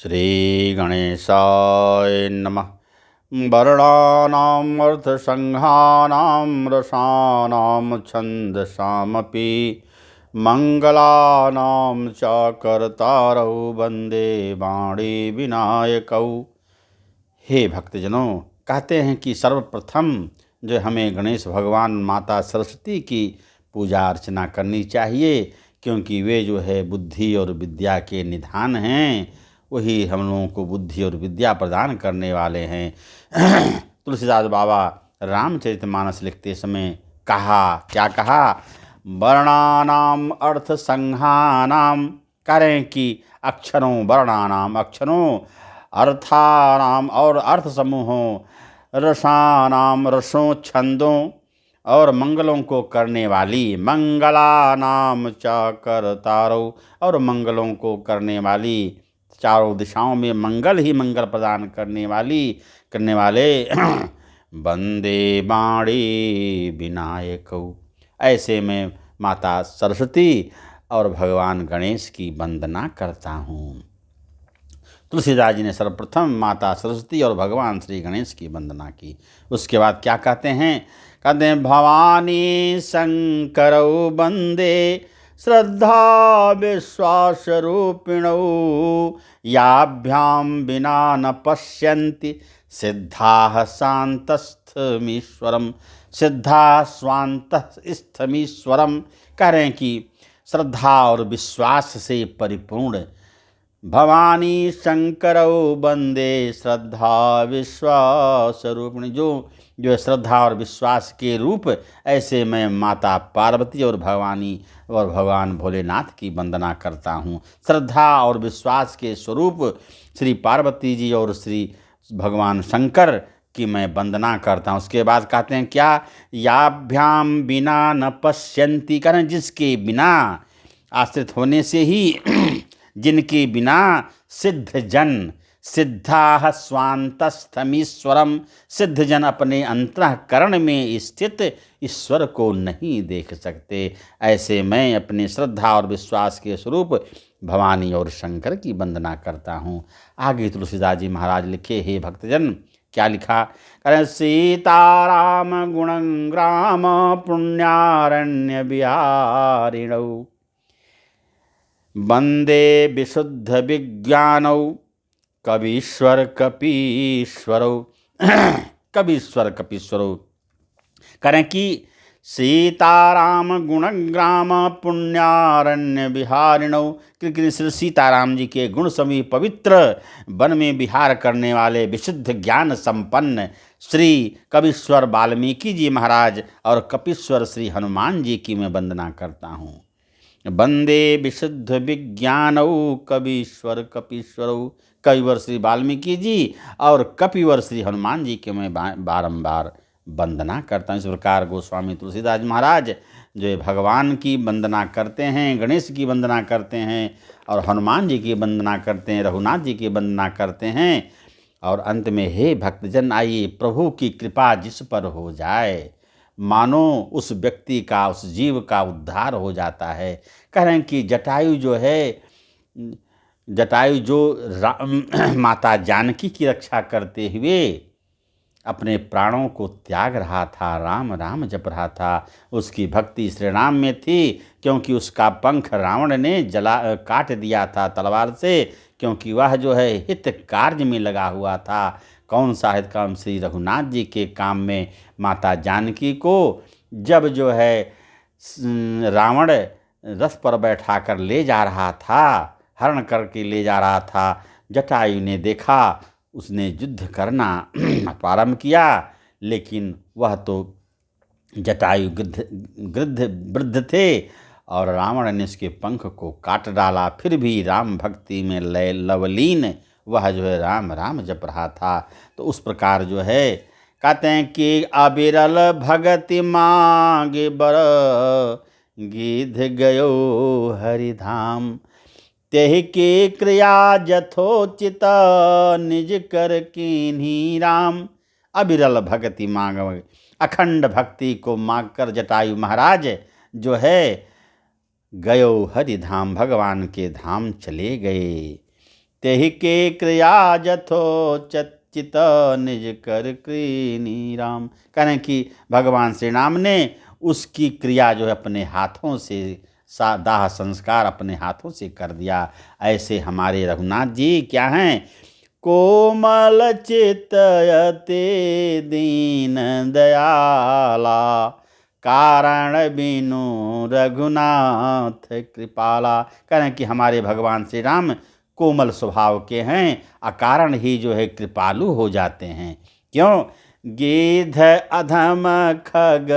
श्रीगणेशाय नमः। वर्णानाम् अर्थसंहानां रसानां छन्दसामपि मङ्गलानां च कर्तारौ वन्दे वाणी विनायकौ। हे भक्तजनों, कहते हैं कि सर्वप्रथम जो हमें गणेश भगवान माता सरस्वती की पूजा अर्चना करनी चाहिए, क्योंकि वे जो है बुद्धि और विद्या के निधान हैं। वही हम लोगों को बुद्धि और विद्या प्रदान करने वाले हैं। तुलसीदास बाबा रामचरितमानस लिखते समय क्या कहा? वर्णानाम अर्थ संहानाम, करें कि अक्षरों, वर्णानाम अक्षरों, अर्थानाम और अर्थ समूहों, रसानाम रसों छंदों और मंगलों को करने वाली, मंगलानाम च कर्तारौ और मंगलों को करने वाली, चारों दिशाओं में मंगल ही मंगल प्रदान करने वाले वंदे वाणी विनायकौ। ऐसे में माता सरस्वती और भगवान गणेश की वंदना करता हूँ। तुलसीदास जी ने सर्वप्रथम माता सरस्वती और भगवान श्री गणेश की वंदना की। उसके बाद क्या कहते हैं? कहते हैं भवानी शंकरौ वंदे श्रद्धा विश्वास रूपिणौ, याभ्याम बिना न पश्यन्ति सिद्धा शान्तस्थमीश्वरम, सिद्धा स्वान्तस्थमीश्वरम। कह रहे हैं कि श्रद्धा और विश्वास से परिपूर्ण भवानी शंकरौ वंदे श्रद्धा विश्वास रूपिणी, जो श्रद्धा और विश्वास के रूप, ऐसे मैं माता पार्वती और भगवान भोलेनाथ की वंदना करता हूँ। श्रद्धा और विश्वास के स्वरूप श्री पार्वती जी और श्री भगवान शंकर की मैं वंदना करता हूँ। उसके बाद कहते हैं क्या? याभ्याम बिना न पश्यन्ति, करें जिसके बिना, आश्रित होने से ही जिनके बिना सिद्ध जन, सिद्धा स्वान्तस्थमीश्वरम, सिद्ध जन अपने अंतःकरण में स्थित ईश्वर को नहीं देख सकते। ऐसे मैं अपने श्रद्धा और विश्वास के स्वरूप भवानी और शंकर की वंदना करता हूँ। आगे तुलसीदास जी महाराज लिखे, हे भक्तजन, क्या लिखा? करें सीताराम गुणंग्राम पुण्यारण्य बिहारिणौ, वंदे विशुद्ध विज्ञानौ कवीश्वर कपीश्वरौ। कपीश्वरौ करें कि सीताराम गुणग्राम पुण्यारण्य बिहारिणौ, क्योंकि श्री सीताराम जी के गुण समी पवित्र वन में विहार करने वाले विशुद्ध ज्ञान संपन्न श्री कवीश्वर वाल्मीकि जी महाराज और कपीश्वर श्री हनुमान जी की मैं वंदना करता हूँ। वंदे विशुद्ध विज्ञानौ कवीश्वर कपीश्वरौ, कविवर श्री वाल्मीकि जी और कपिवर श्री हनुमान जी के मैं बारंबार वंदना करता हूँ। इस प्रकार गोस्वामी तुलसीदास महाराज जो भगवान की वंदना करते हैं, गणेश की वंदना करते हैं और हनुमान जी की वंदना करते हैं, रघुनाथ जी की वंदना करते हैं। और अंत में, हे भक्तजन, आइए प्रभु की कृपा जिस पर हो जाए, मानो उस व्यक्ति का, उस जीव का उद्धार हो जाता है। कह रहे हैं कि जटायु जो माता जानकी की रक्षा करते हुए अपने प्राणों को त्याग रहा था, राम राम जप रहा था, उसकी भक्ति श्री राम में थी, क्योंकि उसका पंख रावण ने काट दिया था तलवार से, क्योंकि वह जो है हित कार्य में लगा हुआ था। कौन सा हित काम? श्री रघुनाथ जी के काम में। माता जानकी को जब जो है रावण रथ पर बैठा कर ले जा रहा था, हरण करके ले जा रहा था, जटायु ने देखा, उसने युद्ध करना प्रारंभ किया, लेकिन वह तो जटायु वृद्ध थे और रावण ने उसके पंख को काट डाला। फिर भी राम भक्ति में लवलीन वह जो है राम राम जप रहा था। तो उस प्रकार जो है कहते हैं कि अबिरल भगति मांगे बर, गिध गयो हरिधाम, तेहि के क्रिया जथोचित निज कर कीन्ही राम। अबिरल भक्ति मांग, अखंड भक्ति को मांग कर जटायु महाराज जो है गयो हरिधाम, भगवान के धाम चले गए। तेहि के क्रिया जथोचित निज कर कीनी राम। कह रहे हैं कि भगवान श्री राम ने उसकी क्रिया जो है अपने हाथों से दाह संस्कार अपने हाथों से कर दिया। ऐसे हमारे रघुनाथ जी क्या हैं? कोमल चितयते दीन दयाला, कारण बिनु रघुनाथ कृपाला। कह रहे हैं कि हमारे भगवान श्री राम कोमल स्वभाव के हैं, अकारण ही जो है कृपालु हो जाते हैं। क्यों? गिद्ध अधम खग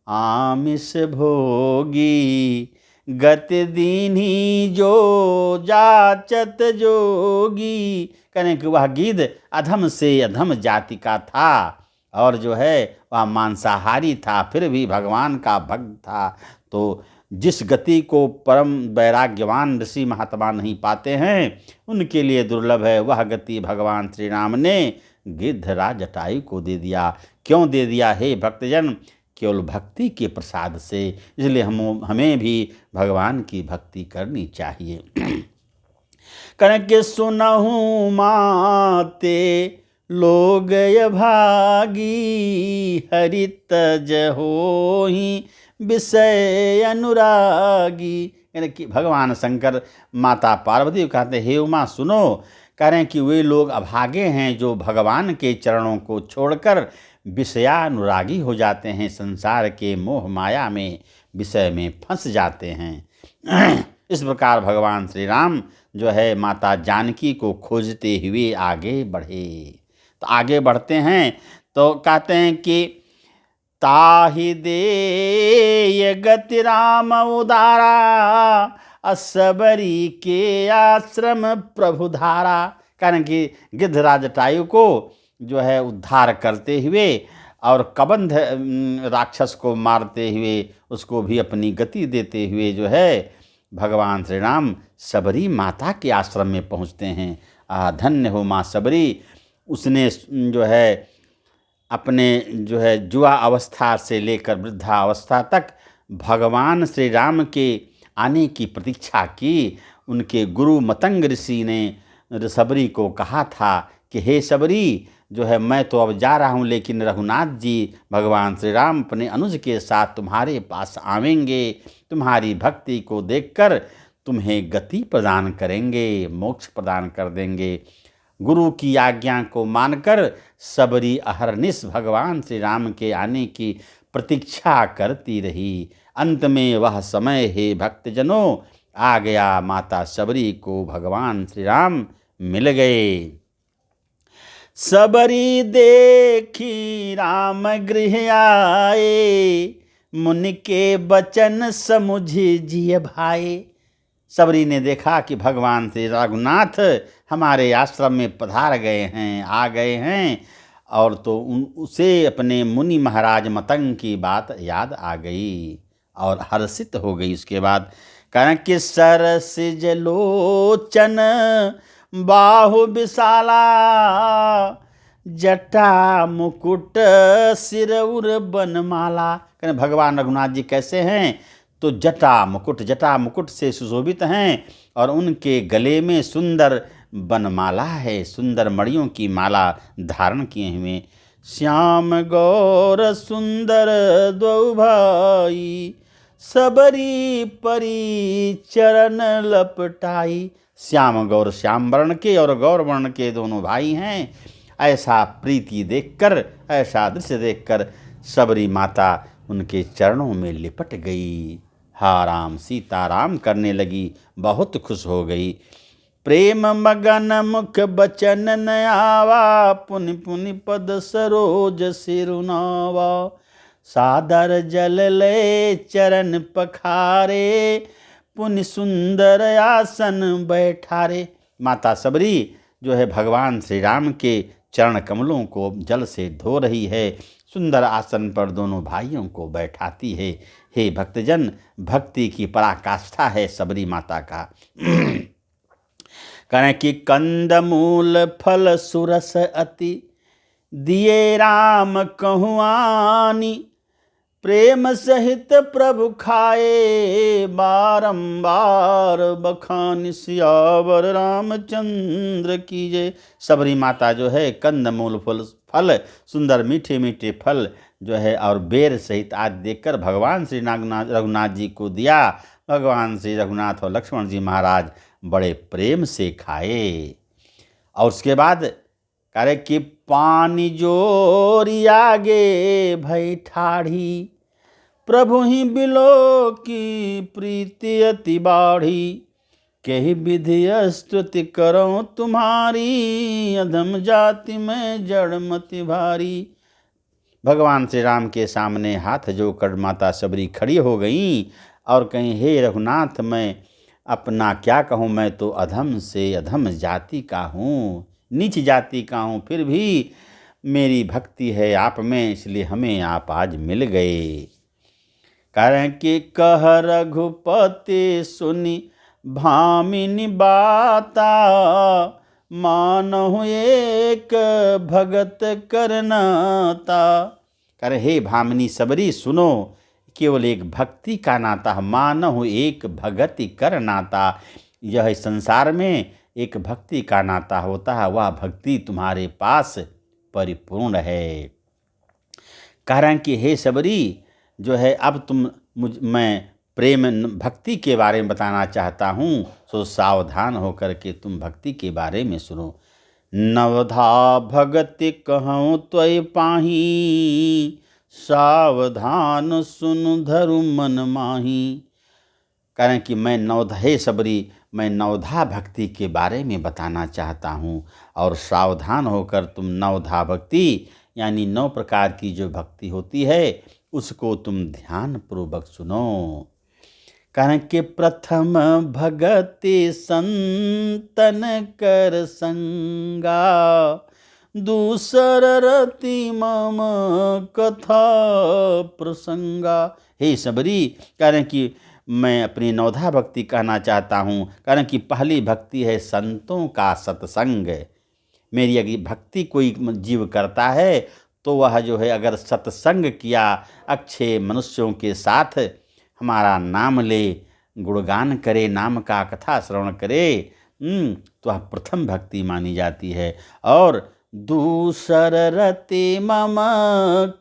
आमिष भोगी, गति दीन्ही जो जाचत जोगी। कहने कि वह गिद्ध अधम से अधम जाति का था और जो है वह मांसाहारी था, फिर भी भगवान का भक्त था। तो जिस गति को परम वैराग्यवान ऋषि महात्मा नहीं पाते हैं, उनके लिए दुर्लभ है, वह गति भगवान श्री राम ने गिद्धराज जटायु को दे दिया। क्यों दे दिया? हे भक्तजन, केवल भक्ति के प्रसाद से। इसलिए हमें भी भगवान की भक्ति करनी चाहिए। कन के सुनहु माते लोग भागी, हरित जहोहि विषय अनुरागी। यानी कि भगवान शंकर माता पार्वती को कहते, हे उमा सुनो। कह रहे हैं कि वे लोग अभागे हैं जो भगवान के चरणों को छोड़कर विषयानुरागी हो जाते हैं, संसार के मोह माया में विषय में फंस जाते हैं। इस प्रकार भगवान श्री राम जो है माता जानकी को खोजते हुए आगे बढ़े। तो आगे बढ़ते हैं तो कहते हैं कि ताहि देय गति राम उदारा, असबरी के आश्रम प्रभु धारा। कारण कि गिद्धराज जटायु को जो है उद्धार करते हुए और कबंध राक्षस को मारते हुए उसको भी अपनी गति देते हुए जो है भगवान श्री राम सबरी माता के आश्रम में पहुंचते हैं। धन्य हो माँ सबरी। उसने जो है अपने जो है जुआ अवस्था से लेकर वृद्धा अवस्था तक भगवान श्री राम के आने की प्रतीक्षा की। उनके गुरु मतंग ऋषि ने सबरी को कहा था कि हे सबरी, जो है मैं तो अब जा रहा हूँ, लेकिन रघुनाथ जी भगवान श्री राम अपने अनुज के साथ तुम्हारे पास आवेंगे, तुम्हारी भक्ति को देखकर तुम्हें गति प्रदान करेंगे, मोक्ष प्रदान कर देंगे। गुरु की आज्ञा को मानकर सबरी अहरनिश भगवान श्री राम के आने की प्रतीक्षा करती रही। अंत में वह समय हे भक्तजनों आ गया। माता सबरी को भगवान श्री राम मिल गए। सबरी देखी राम गृह आए, मुनि के बचन समुझि जिय भाए। सबरी ने देखा कि भगवान श्री रघुनाथ हमारे आश्रम में पधार गए हैं, आ गए हैं, और तो उसे अपने मुनि महाराज मतंग की बात याद आ गई और हर्षित हो गई। उसके बाद कहना कि सरसिज लोचन बाहु विशाला, जटा मुकुट सिर उर बनमाला। कहने भगवान रघुनाथ जी कैसे हैं? तो जटा मुकुट से सुशोभित हैं और उनके गले में सुंदर बनमाला है, सुंदर मणियों की माला धारण किए हुए। श्याम गौर सुंदर द्वौ भाई, सबरी परी चरण लपटाई। श्याम गौर, श्याम वर्ण के और गौर वर्ण के दोनों भाई हैं। ऐसा प्रीति देखकर, ऐसा दृश्य देखकर सबरी माता उनके चरणों में लिपट गई। हा राम सीताराम करने लगी, बहुत खुश हो गई। प्रेम मगन मुख बचन नयावा, पुनि पुनि पद सरोज सिरुनावा। सादर जल ले चरण पखारे, पुनि सुंदर आसन बैठारे। माता सबरी जो है भगवान श्री राम के चरण कमलों को जल से धो रही है, सुंदर आसन पर दोनों भाइयों को बैठाती है। हे भक्तजन, भक्ति की पराकाष्ठा है सबरी माता का। कहें कि कंदमूल फल सुरस अति, दिए राम कहुआनी। प्रेम सहित प्रभु खाए, बारंबार बखान सियावर रामचंद्र की जय। सबरी माता जो है कंद मूल फल सुंदर मीठे मीठे फल जो है और बेर सहित आज देकर भगवान श्री रघुनाथ जी को दिया। भगवान श्री रघुनाथ और लक्ष्मण जी महाराज बड़े प्रेम से खाए। और उसके बाद कह रहे कि पानी जोरी आगे भई ठाढ़ी, प्रभु ही बिलो की प्रीति अति बाढ़ी, कही विधि स्तुति करो तुम्हारी, अधम जाति में जड़मति भारी। भगवान श्री राम के सामने हाथ जोड़कर माता सबरी खड़ी हो गई और कहीं हे रघुनाथ, मैं अपना क्या कहूँ, मैं तो अधम से अधम जाति का हूँ, नीच जाति का हूँ, फिर भी मेरी भक्ति है आप में, इसलिए हमें आप आज मिल गए। कारण कि कह रघुपति सुनी भामिनी बाता, मानहु एक भगत करनाता। कर हे भामिनी सबरी सुनो, केवल एक भक्ति का नाता, मानहु एक भगति कर नाता। यह संसार में एक भक्ति का नाता होता है, वह भक्ति तुम्हारे पास परिपूर्ण है। कारण कि हे सबरी जो है अब मैं प्रेम भक्ति के बारे में बताना चाहता हूँ, सो सावधान होकर के तुम भक्ति के बारे में सुनो। नवधा भगति कहूँ त्वयि पाही, सावधान सुन धरु मन माही। कारण कि मैं हे सबरी, मैं नवधा भक्ति के बारे में बताना चाहता हूँ और सावधान होकर तुम नवधा भक्ति यानी 9 प्रकार की जो भक्ति होती है उसको तुम ध्यान पूर्वक सुनो। कारण कि प्रथम भगति संतन कर संगा, दूसर रति मम कथा प्रसंगा। हे सबरी, कारण कि मैं अपनी नवधा भक्ति कहना चाहता हूँ। कारण कि पहली भक्ति है संतों का सत्संग। मेरी अगर भक्ति कोई जीव करता है तो वह जो है अगर सत्संग किया, अच्छे मनुष्यों के साथ हमारा नाम ले, गुणगान करे, नाम का कथा श्रवण करे, तो वह प्रथम भक्ति मानी जाती है। और दूसर रति मम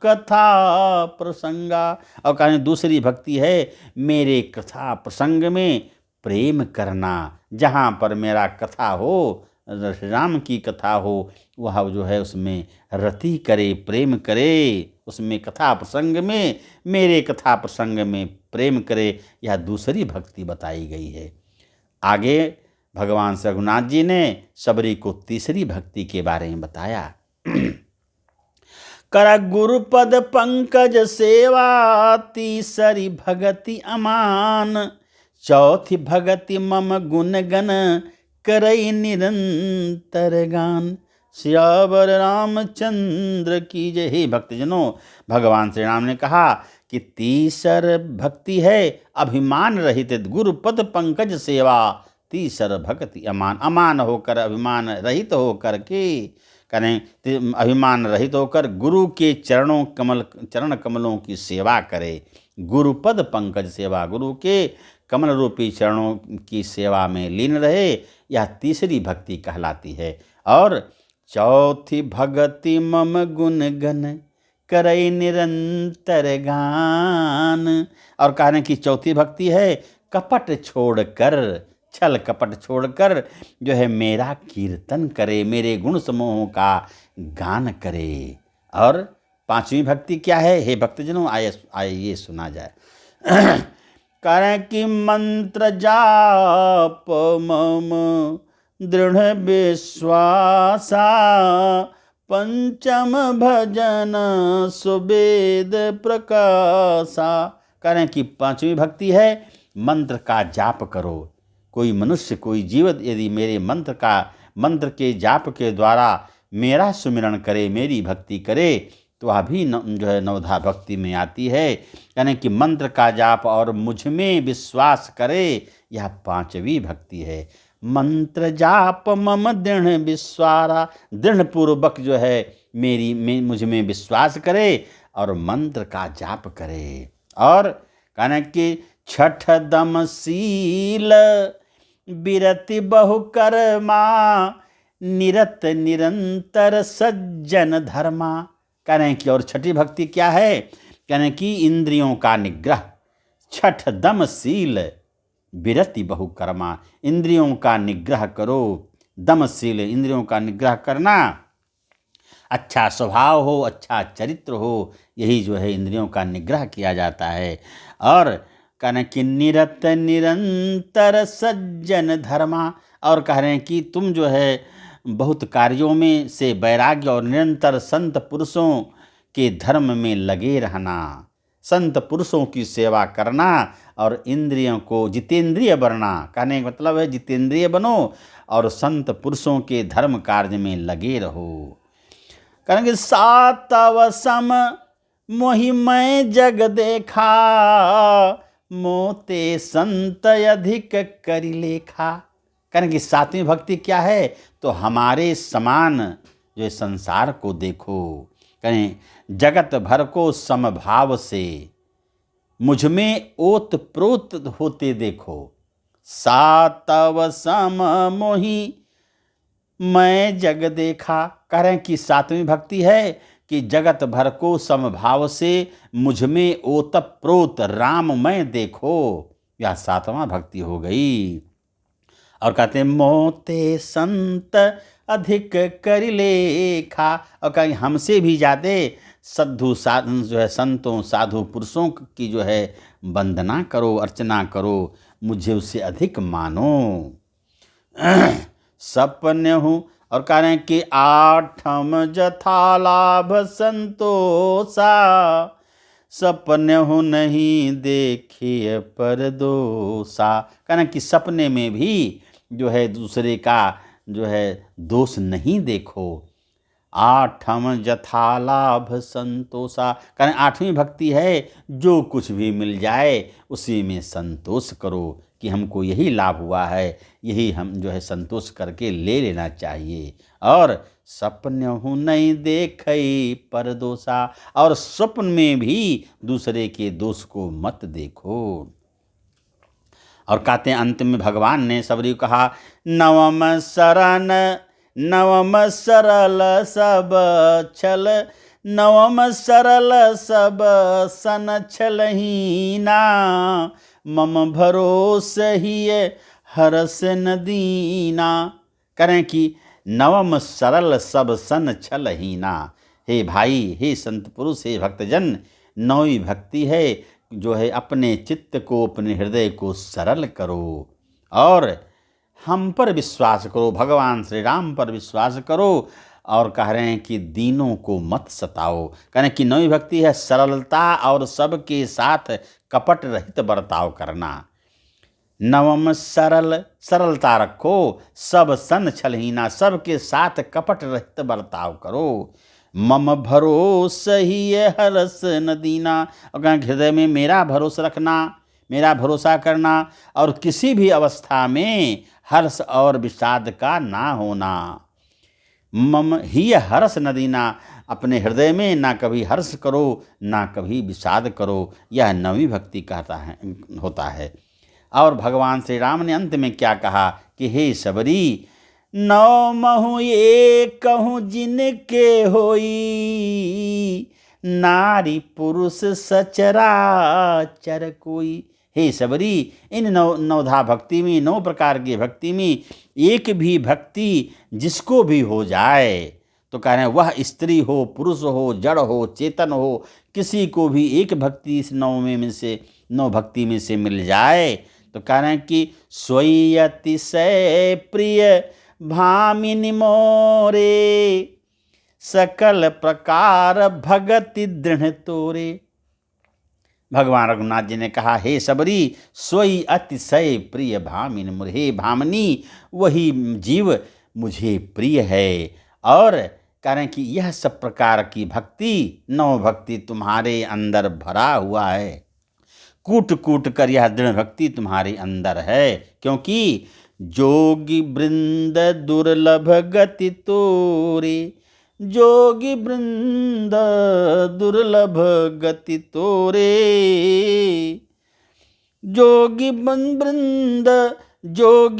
कथा प्रसंगा, और कहने दूसरी भक्ति है मेरे कथा प्रसंग में प्रेम करना। जहाँ पर मेरा कथा हो, राम की कथा हो, वह जो है उसमें रति करे, प्रेम करे, उसमें कथा प्रसंग में, मेरे कथा प्रसंग में प्रेम करे। यह दूसरी भक्ति बताई गई है। आगे भगवान रघुनाथ जी ने सबरी को तीसरी भक्ति के बारे में बताया। कर गुरुपद पंकज सेवा, तीसरी भगति अमान, चौथी भगति मम गुण गण, करई निरंतर गान। सियावर रामचंद्र की जय। हे भक्तजनों, भगवान श्री राम ने कहा कि तीसर भक्ति है अभिमान रहित गुरुपद पंकज सेवा, तीसर भक्ति अमान। अमान होकर, अभिमान रहित होकर के करें, अभिमान रहित होकर गुरु के चरण कमलों की सेवा करे। गुरुपद पंकज सेवा, गुरु के कमल रूपी चरणों की सेवा में लीन रहे, यह तीसरी भक्ति कहलाती है। और चौथी भगति मम गुण गण, करई निरंतर गान। और कहने की चौथी भक्ति है कपट छोड़कर, छल कपट छोड़कर जो है मेरा कीर्तन करे, मेरे गुण समूहों का गान करे। और पांचवी भक्ति क्या है? हे भक्तजनों, आइए ये सुना जाए। कारण कि मंत्र जाप मम दृढ़ विश्वासा, पंचम भजन सुवेद प्रकाशा। कारण कि पांचवी भक्ति है मंत्र का जाप करो। कोई मनुष्य, कोई जीव यदि मेरे मंत्र के जाप के द्वारा मेरा सुमिरन करे, मेरी भक्ति करे, तो वह भी जो है नवधा भक्ति में आती है। यानी कि मंत्र का जाप और मुझ में विश्वास करे, यह पांचवी भक्ति है। मंत्र जाप मम दृढ़ विश्वारा, दृढ़ पूर्वक जो है मुझ में विश्वास करे और मंत्र का जाप करे। और कहना कि छठ दम शील बिरति बहु कर्मा, निरत निरंतर सज्जन धर्मा। कह रहे हैं कि और छठी भक्ति क्या है? कह रहे हैं कि इंद्रियों का निग्रह, छठ दम शील बिरति बहु कर्मा, इंद्रियों का निग्रह करो। दमशील, इंद्रियों का निग्रह करना, अच्छा स्वभाव हो, अच्छा चरित्र हो, यही जो है इंद्रियों का निग्रह किया जाता है। और कहना कि निरत निरंतर सज्जन धर्मा, और कह रहे हैं कि तुम जो है बहुत कार्यों में से वैराग्य और निरंतर संत पुरुषों के धर्म में लगे रहना, संत पुरुषों की सेवा करना और इंद्रियों को जितेंद्रिय बनना। कहने का मतलब है जितेंद्रिय बनो और संत पुरुषों के धर्म कार्य में लगे रहो। कहेंगे सातव सम मोहि मैं जग देखा, मोते संत अधिक करि लेखा। कहेंगे सातवीं भक्ति क्या है? तो हमारे समान जो संसार को देखो, कहें जगत भर को समभाव से मुझ में ओत प्रोत होते देखो। सातव सम मोहि मैं जग देखा। कह रहे हैं कि सातवीं भक्ति है कि जगत भर को समभाव से मुझ में ओतप्रोत राम मैं देखो, यह सातवां भक्ति हो गई। और कहते हैं मोते संत अधिक करि लेखा, और कहीं हमसे भी ज़्यादा साधु जो है संतों साधु पुरुषों की जो है वंदना करो, अर्चना करो, मुझे उससे अधिक मानो। सपने हूँ, और कह रहे हैं कि आठम जथा लाभ संतोषा, सपने हूँ नहीं देखिए पर दोषा। कहना कि सपने में भी जो है दूसरे का जो है दोष नहीं देखो। आठम जथा लाभ संतोषा, कहना आठवीं भक्ति है जो कुछ भी मिल जाए उसी में संतोष करो कि हमको यही लाभ हुआ है, यही हम जो है संतोष करके ले लेना चाहिए। और सपने हूँ नहीं देखई पर दोषा, और स्वप्न में भी दूसरे के दोष को मत देखो। और कहते हैं अंत में भगवान ने सबरी को कहा नवम शरण नवम सरल सब छल, नवम सरल सब सन छलहीना, मम भरोस ही हरस न दीना। करें कि नवम सरल सब सन छलहीना, हे भाई, हे संत पुरुष, हे भक्तजन, नौवीं भक्ति है जो है अपने चित्त को, अपने हृदय को सरल करो और हम पर विश्वास करो, भगवान श्री राम पर विश्वास करो। और कह रहे हैं कि दीनों को मत सताओ। कह रहे हैं कि नौवीं भक्ति है सरलता और सबके साथ कपट रहित बर्ताव करना। नवम सरल, सरलता रखो, सब सन छलहीना, सबके साथ कपट रहित बर्ताव करो। मम भरोस ही हरस न दीना, और हृदय में मेरा भरोसा रखना, मेरा भरोसा करना, और किसी भी अवस्था में हर्ष और विषाद का ना होना। मम ही हर्ष न दीना, अपने हृदय में ना कभी हर्ष करो ना कभी विषाद करो, यह नवी भक्ति कहता है होता है। और भगवान श्री राम ने अंत में क्या कहा कि हे सबरी, नौ महु एक कहूँ जिनके होई, नारी पुरुष सचराचर कोई। हे सबरी, इन नवधा भक्ति में, 9 प्रकार की भक्ति में एक भी भक्ति जिसको भी हो जाए, तो कह रहे हैं वह स्त्री हो, पुरुष हो, जड़ हो, चेतन हो, किसी को भी एक भक्ति इस 9 भक्ति में से मिल जाए, तो कह रहे हैं कि सोई अतिशय प्रिय भामिनी मोरे, सकल प्रकार भगति दृढ़ तोरे। भगवान रघुनाथ जी ने कहा हे सबरी, सोई अतिशय प्रिय भामिनी मोरे, हे भामिनी, वही जीव मुझे प्रिय है। और कह रहे हैं कि यह सब प्रकार की भक्ति, 9 भक्ति तुम्हारे अंदर भरा हुआ है, कूट कूट कर यह दृढ़ भक्ति तुम्हारे अंदर है, क्योंकि जोगी वृंद दुर्लभ गति तोरे, जोगी वृंद दुर्लभ गति तोरे, जोगी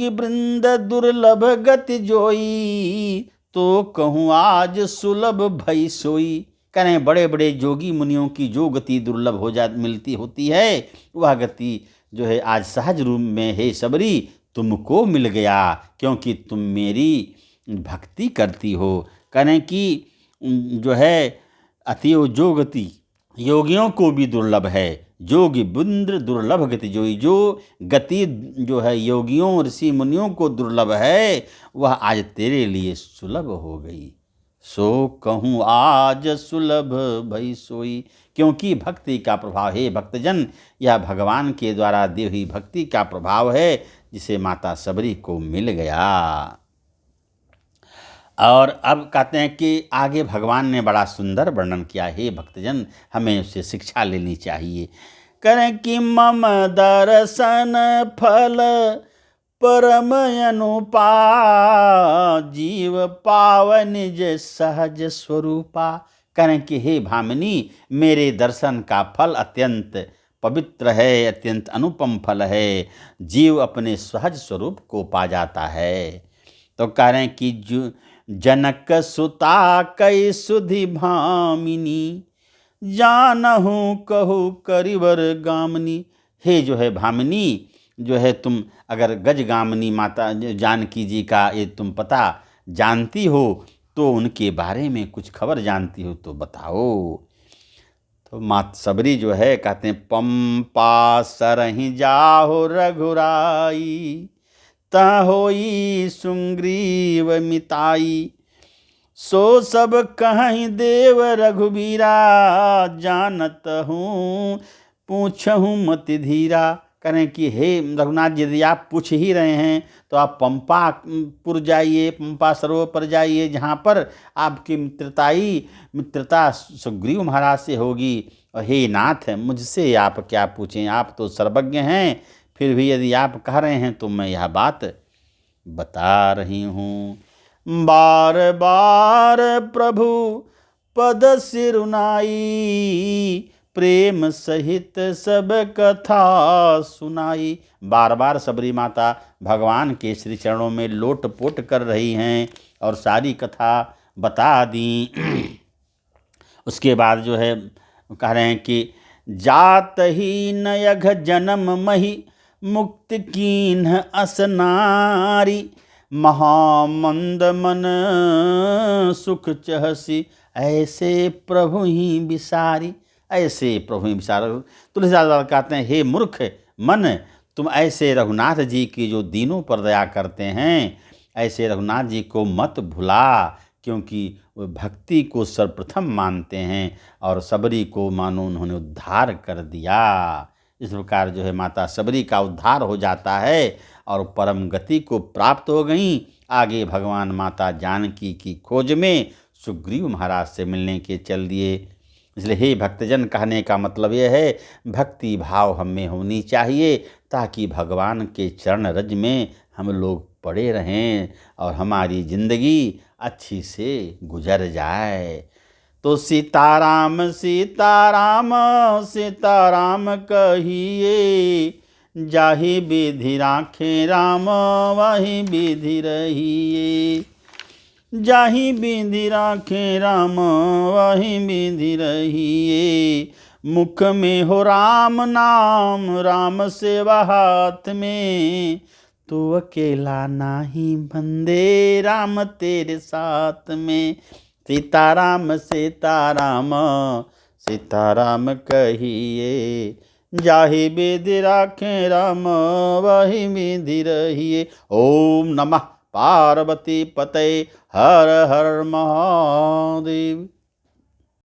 वृंद दुर्लभ गति जोई, तो कहूँ आज सुलभ भई सोई। करें बड़े बड़े जोगी मुनियों की जो गति दुर्लभ हो जा मिलती होती है, वह गति जो है आज सहज रूप में हे सबरी तुमको मिल गया, क्योंकि तुम मेरी भक्ति करती हो। करें कि जो है अतिव जो गति योगियों को भी दुर्लभ है, जोगी वृंद दुर्लभ गति जोई, जो गति जो है योगियों ऋषि मुनियों को दुर्लभ है, वह आज तेरे लिए सुलभ हो गई। सो कहूँ आज सुलभ भई सोई, क्योंकि भक्ति का प्रभाव है भक्तजन, यह भगवान के द्वारा दी हुई भक्ति का प्रभाव है, जिसे माता सबरी को मिल गया। और अब कहते हैं कि आगे भगवान ने बड़ा सुंदर वर्णन किया। हे भक्तजन, हमें उससे शिक्षा लेनी चाहिए। करें कि मम दर्शन फल परम अनुपा, जीव पावन निज सहज स्वरूपा। करें कि हे भामिनी, मेरे दर्शन का फल अत्यंत पवित्र है, अत्यंत अनुपम फल है, जीव अपने सहज स्वरूप को पा जाता है। तो कह रहे हैं कि जनक सुता कई सुधि भामिनी, जानहु कहु करिवर गामिनी। हे जो है भामिनी, जो है तुम अगर गज गामिनी माता जानकी जी का ये तुम पता जानती हो, तो उनके बारे में कुछ खबर जानती हो तो बताओ। तो मात सबरी जो है कहते हैं, पंपा सरहि जाहो रघुराई, ता होई सुग्रीव मिताई, सो सब कहीं देव रघुबीरा, जानत हूँ पूछहूँ मति धीरा। करें कि हे रघुनाथ जी, यदि आप पूछ ही रहे हैं तो आप पंपापुर जाइए, पंपा सरोवर पर जाइए, जहाँ पर आपकी मित्रता सुग्रीव महाराज से होगी। और हे नाथ, मुझसे आप क्या पूछें, आप तो सर्वज्ञ हैं, फिर भी यदि आप कह रहे हैं तो मैं यह बात बता रही हूँ। बार बार प्रभु पद सिरुनाई, प्रेम सहित सब कथा सुनाई। बार बार सबरी माता भगवान के श्री चरणों में लोटपोट कर रही हैं और सारी कथा बता दी। उसके बाद जो है कह रहे हैं कि जात ही नयघ जन्म मही, मुक्ति कीन्ह असनारी, महामंद मन सुख चहसी, ऐसे प्रभु ही विसारी। ऐसे प्रभु ही विसार। तुलसीदास कहते हैं, हे मूर्ख मन, तुम ऐसे रघुनाथ जी की जो दीनों पर दया करते हैं, ऐसे रघुनाथ जी को मत भुला, क्योंकि वो भक्ति को सर्वप्रथम मानते हैं और सबरी को मानो उन्होंने उद्धार कर दिया। इस प्रकार जो है माता सबरी का उद्धार हो जाता है और परम गति को प्राप्त हो गई। आगे भगवान माता जानकी की खोज में सुग्रीव महाराज से मिलने के चल दिए। इसलिए हे भक्तजन, कहने का मतलब यह है, भक्ति भाव हम में होनी चाहिए, ताकि भगवान के चरण रज में हम लोग पड़े रहें और हमारी जिंदगी अच्छी से गुजर जाए। तो सीताराम सीताराम सीताराम कहिए, जाहि विधि राखे राम वही विधि रहिए, जाहि विधि राखे राम वही विधि रहिए। मुख में हो राम नाम, राम सेवा हाथ में, तू अकेला नाही बंदे, राम तेरे साथ में। सीताराम सीताराम सीताराम कहिए, जाहि विधि राखे राम वही विधि रहिए। ओम नमः पार्वती पतये, हर हर महादेव।